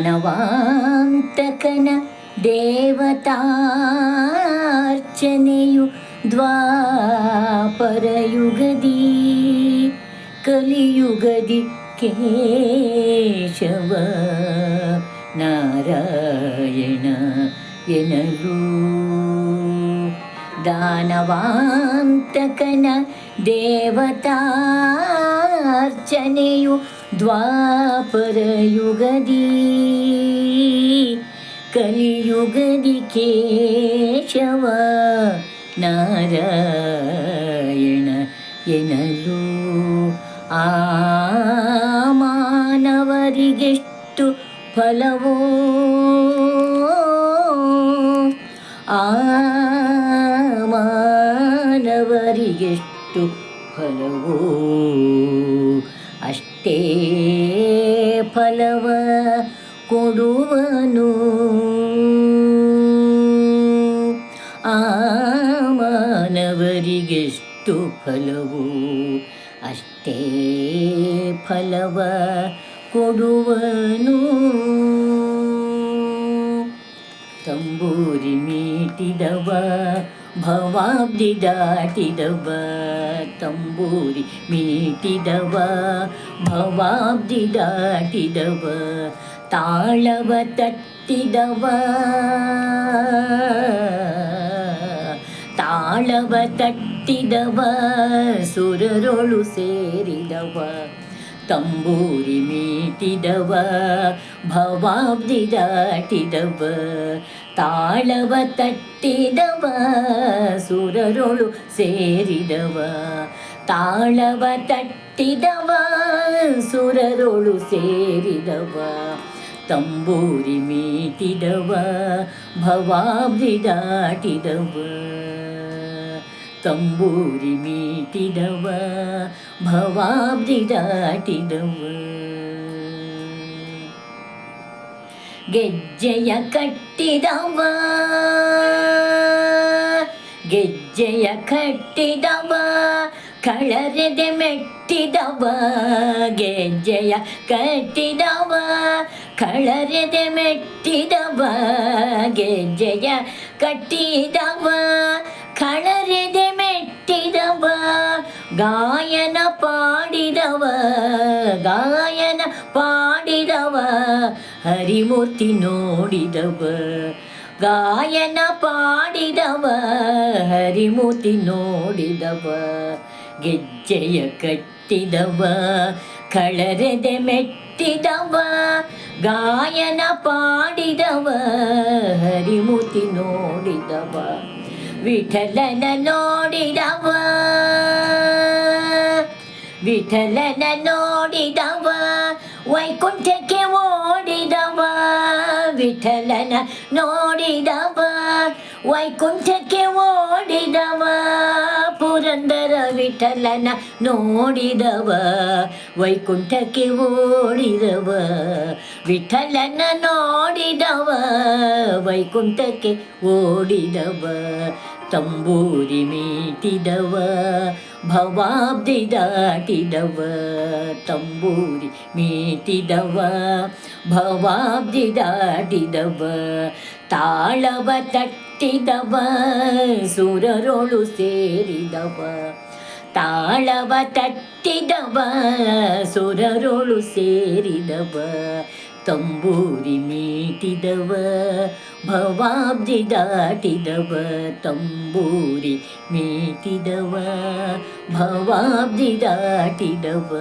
ದಾನವಾಂತಕನ ದೇವತಾರ್ಚನೆಯು ದ್ವಾಪರಯುಗದಿ ಕಲಿಯುಗದಿ ಕೇಶವ ನಾರಾಯಣ ಎನಲು. ದಾನವಾಂತಕನ ದೇವತಾರ್ಚನೆಯು ದ್ವಾಪರಯುಗದಿ ಕಲಿಯುಗದಿ ಕೇಶವ ನಾರಾಯಣ ಎನಲು. ಆ ಮಾನವರಿಗೆಷ್ಟು ಫಲವೋ ಆ ಮಾನವರಿಗೆಷ್ಟು ಫಲವೋ ಅಷ್ಟೇ ಫಲವ ಕೊಡುವನು. ಆ ಮಾನವರಿಗೆಷ್ಟು ಫಲವೋ ಅಷ್ಟೇ ಫಲವ ಕೊಡುವನು. ತಂಬೂರಿ ಮೀಟಿದವ ಭವಾಬ್ದಿ ದಾಟಿದವ, ತಂಬೂರಿ ಮೀಟಿದವ ಭವಾಬ್ದಿ ದಾಟಿದವ, ತಾಳವ ತಟ್ಟಿದವ ತಾಳವ ತಟ್ಟಿದವ ಸುರರೊಳು ಸೇರಿದವ. ತಂಬೂರಿ ಮೀಟಿದವ ಭವಾಬ್ದಿ ದಾಟಿದವ, ತಾಳವ ತಟ್ಟಿದವ ಸುರರೊಳು ಸೇರಿದವ, ತಾಳವ ತಟ್ಟಿದವ ಸುರರೊಳು ಸೇರಿದವ. ತಂಬೂರಿ ಮೀಟಿದವ ಭವಾಬ್ದಿ ದಾಟಿದವ, ತಂಬೂರಿ ಮೀಟಿದವ ಭವಾಬ್ದಿ ದಾಟಿದವ. ಗೆಜ್ಜೆಯ ಕಟ್ಟಿದವ ಗೆಜ್ಜೆಯ ಕಟ್ಟಿದವ ಕಳರೆದೆ ಮೆಟ್ಟಿದವ, ಗೆಜ್ಜೆಯ ಕಟ್ಟಿದವ ಕಳರೆದೆ ಮೆಟ್ಟಿದವ, ಗೆಜ್ಜೆಯ ಕಟ್ಟಿದವ ಕಳರೆದೆ ಮೆಟ್ಟಿದವ. ಗಾಯನ ಪಾಡಿದವ ಗಾಯನ ಪಾಡಿದವ ಹರಿಮೂರ್ತಿ ನೋಡಿದವ, ಗಾಯನ ಪಾಡಿದವ ಹರಿಮೂರ್ತಿ ನೋಡಿದವ. ಗೆಜ್ಜೆಯ ಕಟ್ಟಿದವ ಕಳರೆದೆ ಮೆಟ್ಟಿದವ, ಗಾಯನ ಪಾಡಿದವ ಹರಿಮೂರ್ತಿ ನೋಡಿದವ. ವಿಠಲನ ನೋಡಿದವ ವಿಠಲನ ನೋಡಿದವ ವೈಕುಂಠಕ್ಕೆ ಓಡಿದವ, ವಿಠಲನ ನೋಡಿದವ ವೈಕುಂಠಕ್ಕೆ ಓಡಿದವ. ಪುರಂದರ ವಿಠಲನ ನೋಡಿದವ ವೈಕುಂಠಕ್ಕೆ ಓಡಿದವ, ವಿಠಲನ ನೋಡಿದವ ವೈಕುಂಠಕ್ಕೆ ಓಡಿದವ. ತಂಬೂರಿ ಮೀಟಿದವ ಭವಾಬ್ದಿ ದಾಟಿದವ, ತಂಬೂರಿ ಮೀಟಿದವ ಭವಾಬ್ದಿ ದಾಟಿದವ, ತಾಳವ ತಟ್ಟಿದವ ಸುರರೊಳು ಸೇರಿದವ, ತಾಳವ ತಟ್ಟಿದವ ಸುರರೊಳು ಸೇರಿದವ. ತಂಬೂರಿ ಮೀಟಿದವ ಭವಾಬ್ದಿ ದಾಟಿದವ, ತಂಬೂರಿ ಮೀಟಿದವ ಭವಾಬ್ದಿ ದಾಟಿದವ.